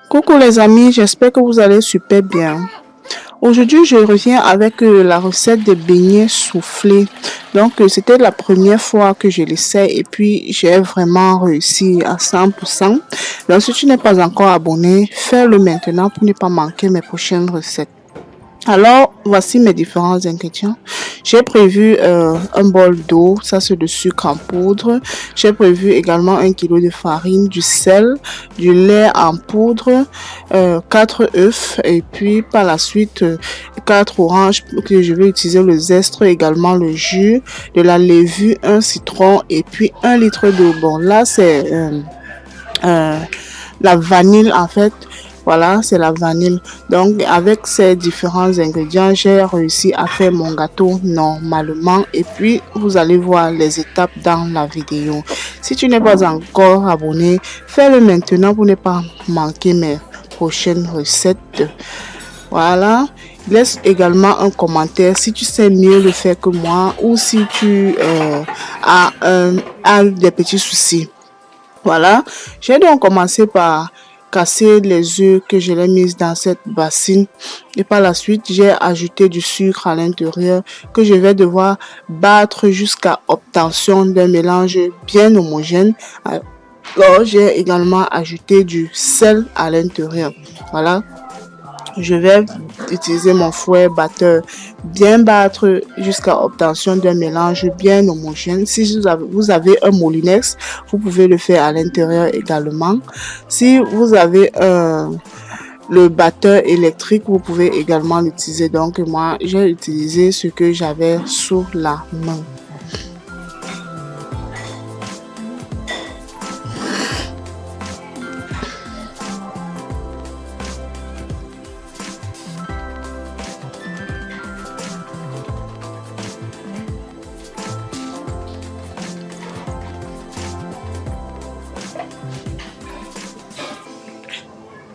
Coucou les amis, j'espère que vous allez super bien. Aujourd'hui, je reviens avec la recette de beignets soufflés. C'était la première fois que je l'essaie et puis j'ai vraiment réussi à 100%. Donc, si tu n'es pas encore abonné, fais-le maintenant pour ne pas manquer mes prochaines recettes. Alors, voici mes différents ingrédients. J'ai prévu un bol d'eau, ça c'est de sucre en poudre. J'ai prévu également 1 kilo de farine, du sel, du lait en poudre, 4 œufs et puis par la suite 4 oranges que je vais utiliser le zestre, également le jus, de la levure, un citron et puis 1 litre d'eau. Bon, là c'est euh, la vanille en fait. Voilà, c'est la vanille. Donc, avec ces différents ingrédients, j'ai réussi à faire mon gâteau normalement. Et puis, vous allez voir les étapes dans la vidéo. Si tu n'es pas encore abonné, fais-le maintenant pour ne pas manquer mes prochaines recettes. Voilà. Laisse également un commentaire si tu sais mieux le faire que moi ou si tu as des petits soucis. Voilà, j'ai donc commencé par casser les œufs que je l'ai mis dans cette bassine et par la suite j'ai ajouté du sucre à l'intérieur que je vais devoir battre jusqu'à obtention d'un mélange bien homogène. Alors j'ai également ajouté du sel à l'intérieur. Voilà, je vais utiliser mon fouet batteur, bien battre jusqu'à obtention d'un mélange bien homogène. Si vous avez un moulinex, vous pouvez le faire à l'intérieur également. Si vous avez le batteur électrique, vous pouvez également l'utiliser. Donc moi, j'ai utilisé ce que j'avais sous la main.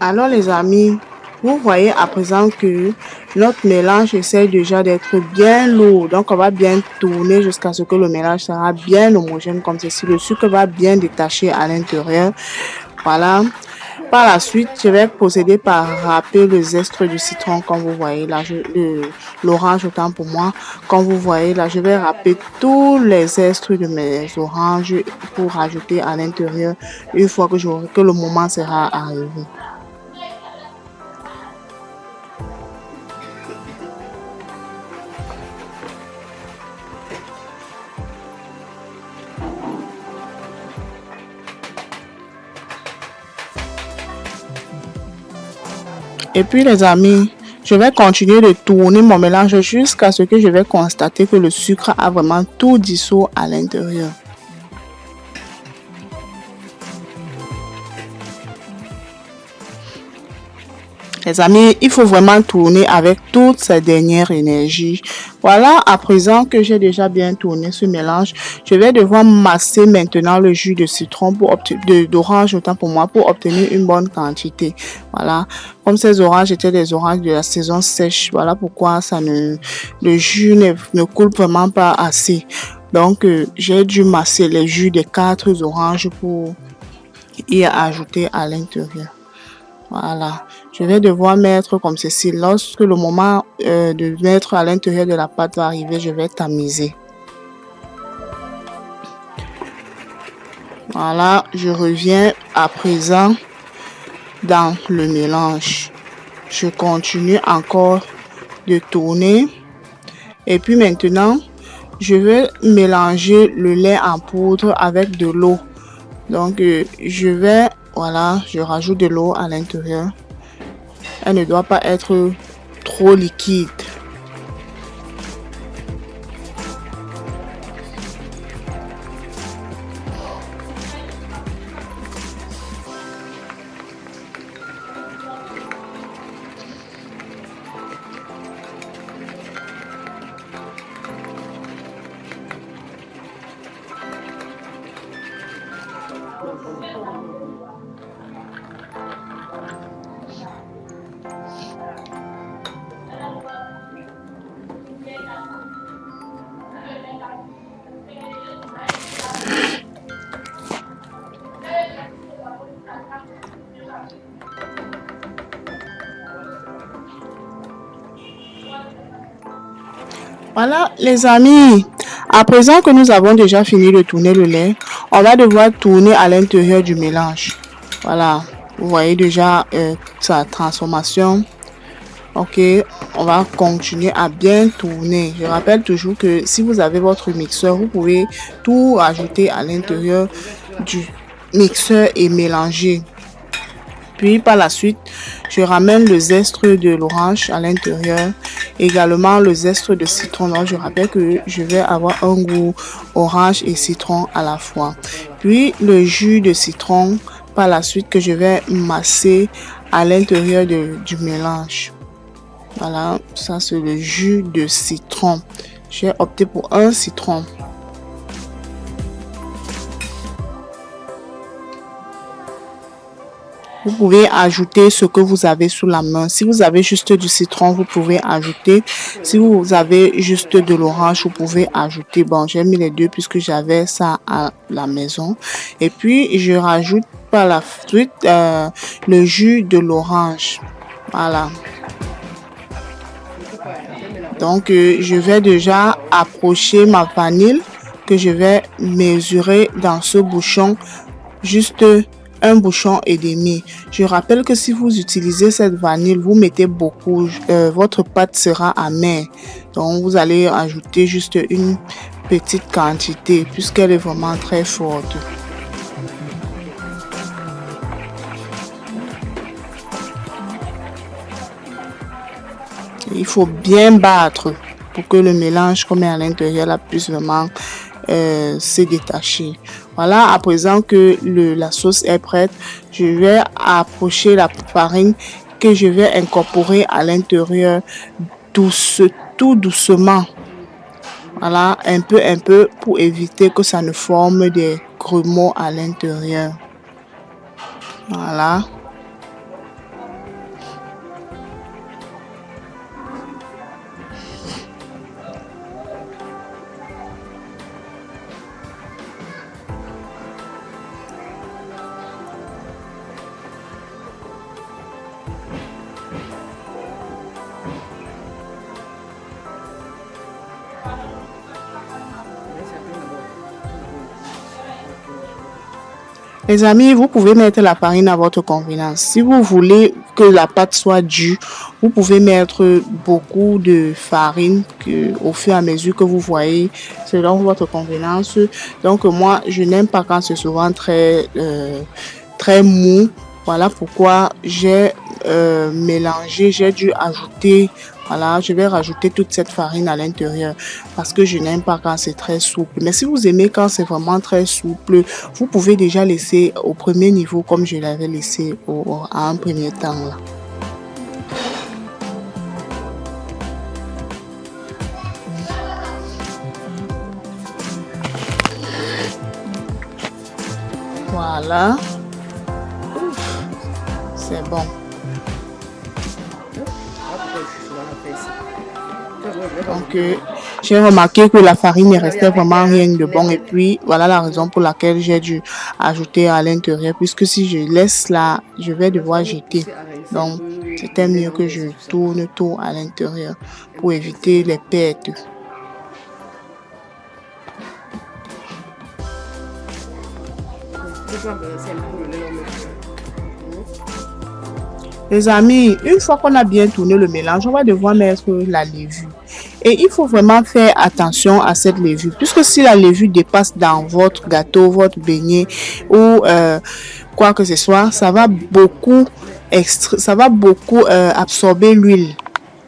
Alors les amis, vous voyez à présent que notre mélange essaie déjà d'être bien lourd. Donc on va bien tourner jusqu'à ce que le mélange sera bien homogène comme ceci. Le sucre va bien détacher à l'intérieur. Voilà. Par la suite, je vais procéder par râper le zeste du citron comme vous voyez là, l'orange autant pour moi. Comme vous voyez là, je vais râper tous les zestes de mes oranges pour rajouter à l'intérieur une fois que le moment sera arrivé. Et puis les amis, je vais continuer de tourner mon mélange jusqu'à ce que je vais constater que le sucre a vraiment tout dissous à l'intérieur. Les amis, il faut vraiment tourner avec toute sa dernière énergie. Voilà, à présent que j'ai déjà bien tourné ce mélange, je vais devoir masser maintenant le jus de citron d'orange autant pour moi pour obtenir une bonne quantité. Voilà, comme ces oranges étaient des oranges de la saison sèche, voilà pourquoi le jus ne coule vraiment pas assez. Donc, j'ai dû masser les jus des 4 oranges pour y ajouter à l'intérieur. Voilà, je vais devoir mettre comme ceci. Lorsque le moment de mettre à l'intérieur de la pâte va arriver, je vais tamiser. Voilà, je reviens à présent dans le mélange. Je continue encore de tourner. Et puis maintenant, je vais mélanger le lait en poudre avec de l'eau. Donc, voilà, je rajoute de l'eau à l'intérieur. Elle ne doit pas être trop liquide. Voilà, les amis. À présent que nous avons déjà fini de tourner le lait, on va devoir tourner à l'intérieur du mélange. Voilà, vous voyez déjà sa transformation. Ok, on va continuer à bien tourner. Je rappelle toujours que si vous avez votre mixeur, vous pouvez tout ajouter à l'intérieur du mixeur et mélanger. Puis par la suite, je ramène le zeste de l'orange à l'intérieur. Également le zeste de citron. Donc je rappelle que je vais avoir un goût orange et citron à la fois. Puis le jus de citron par la suite que je vais masser à l'intérieur du mélange. Voilà, ça c'est le jus de citron. J'ai opté pour un citron. Vous pouvez ajouter ce que vous avez sous la main. Si vous avez juste du citron, vous pouvez ajouter. Si vous avez juste de l'orange, vous pouvez ajouter. Bon, j'ai mis les deux puisque j'avais ça à la maison. Et puis, je rajoute par la suite le jus de l'orange. Voilà. Donc, je vais déjà approcher ma vanille que je vais mesurer dans ce bouchon. Juste un bouchon et demi. Je rappelle que si vous utilisez cette vanille, vous mettez beaucoup, votre pâte sera amère. Donc, vous allez ajouter juste une petite quantité puisqu'elle est vraiment très forte. Il faut bien battre pour que le mélange qu'on met à l'intérieur là puisse vraiment se détacher. Voilà, à présent que la sauce est prête, je vais approcher la farine que je vais incorporer à l'intérieur tout doucement. Voilà, un peu pour éviter que ça ne forme des grumeaux à l'intérieur. Voilà. Les amis, vous pouvez mettre la farine à votre convenance. Si vous voulez que la pâte soit dure, vous pouvez mettre beaucoup de farine au fur et à mesure que vous voyez selon votre convenance. Donc moi, je n'aime pas quand c'est souvent très mou. Voilà pourquoi j'ai mélangé, j'ai dû ajouter. Voilà, je vais rajouter toute cette farine à l'intérieur parce que je n'aime pas quand c'est très souple. Mais si vous aimez quand c'est vraiment très souple, vous pouvez déjà laisser au premier niveau comme je l'avais laissé à un premier temps là. Voilà. C'est bon. Donc, j'ai remarqué que la farine ne restait vraiment rien de bon. Et puis, voilà la raison pour laquelle j'ai dû ajouter à l'intérieur. Puisque si je laisse là, je vais devoir jeter. Donc, c'était mieux que je tourne tout à l'intérieur pour éviter les pertes. Les amis, une fois qu'on a bien tourné le mélange, on va devoir mettre la levure. Et il faut vraiment faire attention à cette levure. Puisque si la levure dépasse dans votre gâteau, votre beignet ou quoi que ce soit, ça va beaucoup absorber l'huile.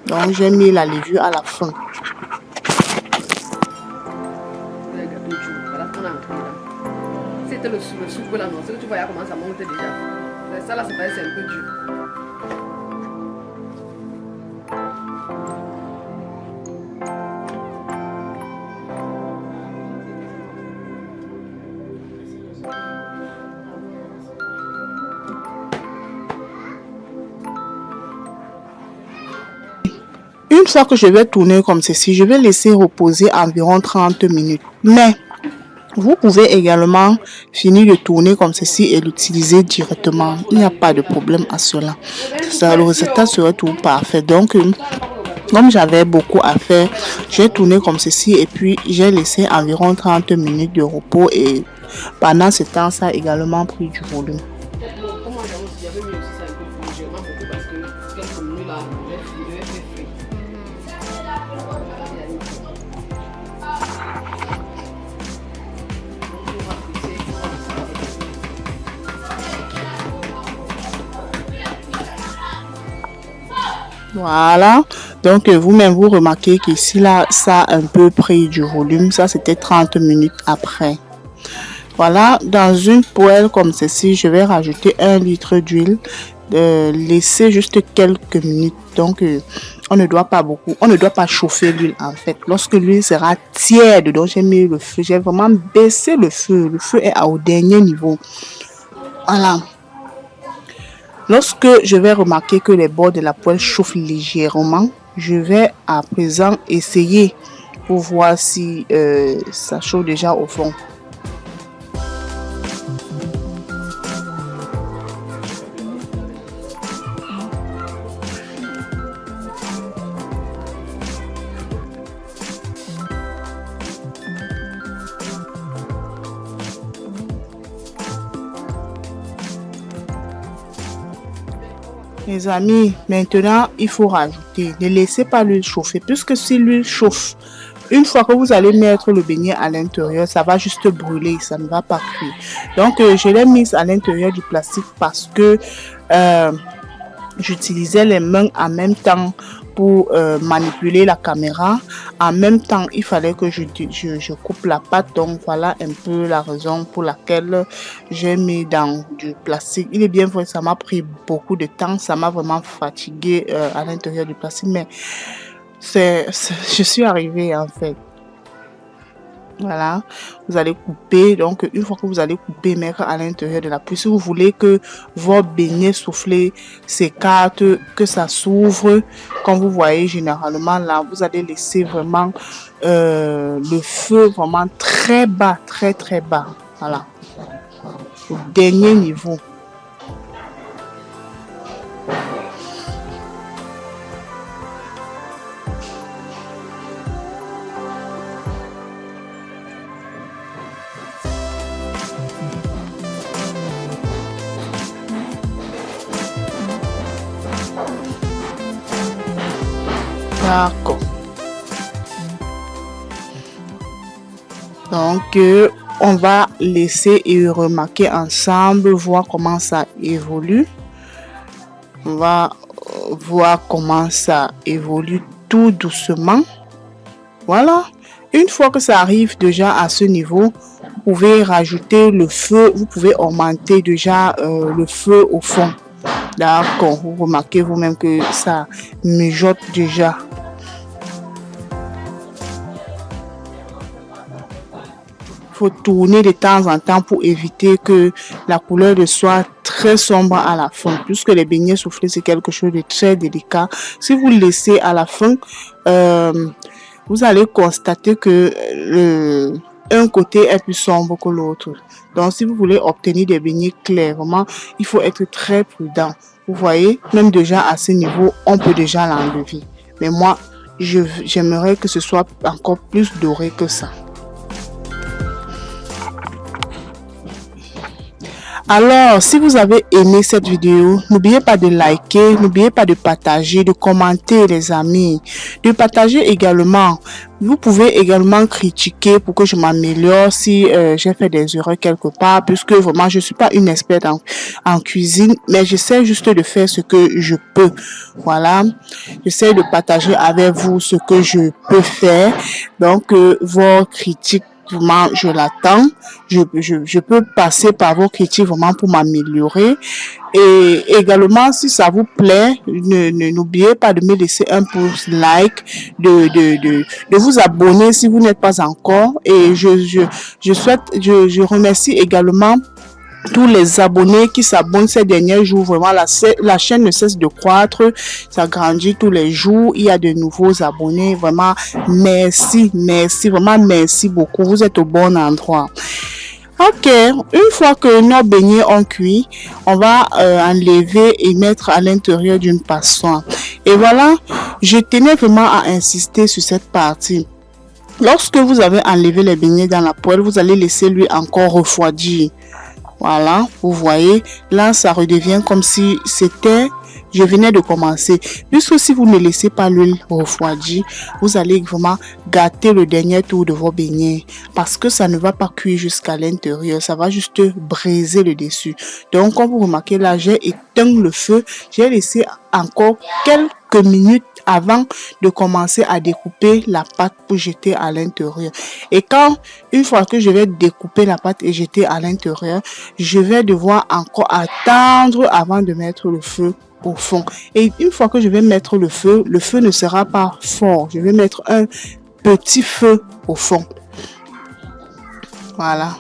Donc, j'ai mis la levure à la fin. C'était le soupe là, non? C'est que tu voyais comment ça monte déjà. Ça là, c'est un peu dur. Une fois que je vais tourner comme ceci, je vais laisser reposer environ 30 minutes. Mais vous pouvez également finir de tourner comme ceci et l'utiliser directement. Il n'y a pas de problème à cela. Ça, le résultat serait tout parfait. Donc, Comme j'avais beaucoup à faire, j'ai tourné comme ceci et puis j'ai laissé environ 30 minutes de repos et pendant ce temps, ça a également pris du volume. Voilà, donc vous-même vous remarquez qu'ici là ça a un peu pris du volume, ça c'était 30 minutes après. Voilà, dans une poêle comme ceci, je vais rajouter 1 litre d'huile, laisser juste quelques minutes. Donc on ne doit pas chauffer l'huile en fait. Lorsque l'huile sera tiède, donc j'ai mis le feu, j'ai vraiment baissé le feu est au dernier niveau. Voilà. Lorsque je vais remarquer que les bords de la poêle chauffent légèrement, je vais à présent essayer pour voir si ça chauffe déjà au fond. Les amis, maintenant, il faut rajouter. Ne laissez pas l'huile chauffer, puisque si l'huile chauffe, une fois que vous allez mettre le beignet à l'intérieur, ça va juste brûler, ça ne va pas cuire. Donc, je l'ai mise à l'intérieur du plastique parce que j'utilisais les mains en même temps pour manipuler la caméra. En même temps, il fallait que je coupe la pâte. Donc, voilà un peu la raison pour laquelle j'ai mis dans du plastique. Il est bien vrai, ça m'a pris beaucoup de temps. Ça m'a vraiment fatigué à l'intérieur du plastique. Mais je suis arrivée en fait. Voilà, vous allez couper. Donc, une fois que vous allez couper, mettre à l'intérieur de la poêle. Si vous voulez que votre beignet soufflé s'écarte, que ça s'ouvre, comme vous voyez généralement là, vous allez laisser vraiment le feu vraiment très bas, très très bas. Voilà, au dernier niveau. D'accord. Donc, on va laisser et remarquer ensemble, voir comment ça évolue. On va voir comment ça évolue tout doucement. Voilà. Une fois que ça arrive déjà à ce niveau, vous pouvez rajouter le feu. Vous pouvez augmenter déjà le feu au fond. D'accord. Vous remarquez vous-même que ça mijote déjà. Il faut tourner de temps en temps pour éviter que la couleur ne soit très sombre à la fin. Puisque les beignets soufflés, c'est quelque chose de très délicat. Si vous le laissez à la fin, vous allez constater que un côté est plus sombre que l'autre. Donc, si vous voulez obtenir des beignets clairs, vraiment, il faut être très prudent. Vous voyez, même déjà à ce niveau, on peut déjà l'enlever. Mais moi, j'aimerais que ce soit encore plus doré que ça. Alors, si vous avez aimé cette vidéo, n'oubliez pas de liker, n'oubliez pas de partager, de commenter les amis, de partager également. Vous pouvez également critiquer pour que je m'améliore si j'ai fait des erreurs quelque part, puisque vraiment je suis pas une experte en cuisine, mais j'essaie juste de faire ce que je peux. Voilà, j'essaie de partager avec vous ce que je peux faire. Donc, vos critiques, vraiment, je l'attends. Je peux passer par vos critiques vraiment pour m'améliorer. Et également, si ça vous plaît, n'oubliez pas de me laisser un pouce like, de vous abonner si vous n'êtes pas encore. Et je remercie également tous les abonnés qui s'abonnent ces derniers jours. Vraiment, la chaîne ne cesse de croître, ça grandit tous les jours. Il y a de nouveaux abonnés. Vraiment, merci, vraiment merci beaucoup. Vous êtes au bon endroit. Ok, une fois que nos beignets ont cuit, on va enlever et mettre à l'intérieur d'une passoire. Et voilà, je tenais vraiment à insister sur cette partie. Lorsque vous avez enlevé les beignets dans la poêle, vous allez laisser l'huile encore refroidir. Voilà, vous voyez, là, ça redevient comme si je venais de commencer. Puisque si vous ne laissez pas l'huile refroidir, vous allez vraiment gâter le dernier tour de vos beignets. Parce que ça ne va pas cuire jusqu'à l'intérieur, ça va juste briser le dessus. Donc, comme vous remarquez là, j'ai éteint le feu. J'ai laissé encore quelques minutes avant de commencer à découper la pâte pour jeter à l'intérieur. Et une fois que je vais découper la pâte et jeter à l'intérieur, je vais devoir encore attendre avant de mettre le feu au fond. Et une fois que je vais mettre le feu ne sera pas fort. Je vais mettre un petit feu au fond. Voilà.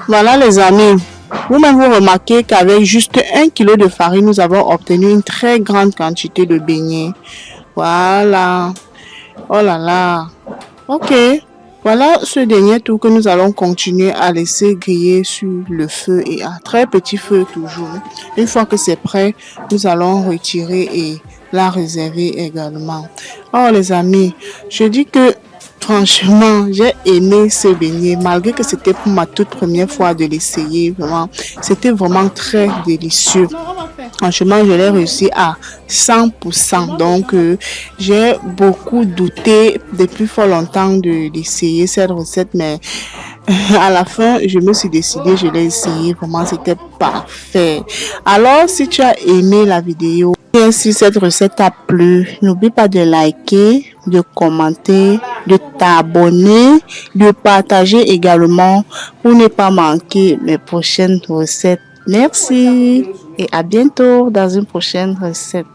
Voilà les amis, vous-même vous remarquez qu'avec juste 1 kilo de farine, nous avons obtenu une très grande quantité de beignets. Voilà, oh là là, ok. Voilà ce dernier tour que nous allons continuer à laisser griller sur le feu et à très petit feu toujours. Une fois que c'est prêt, nous allons retirer et la réserver également. Oh les amis, je dis que franchement, j'ai aimé ce beignet, malgré que c'était pour ma toute première fois de l'essayer. Vraiment, c'était vraiment très délicieux. Franchement, je l'ai réussi à 100%. Donc, j'ai beaucoup douté depuis fort longtemps d'essayer cette recette, mais à la fin, je me suis décidée, je l'ai essayé. Vraiment, c'était parfait. Alors, si tu as aimé la vidéo, et si cette recette t'a plu, n'oublie pas de liker, de commenter, de t'abonner, de partager également pour ne pas manquer mes prochaines recettes. Merci et à bientôt dans une prochaine recette.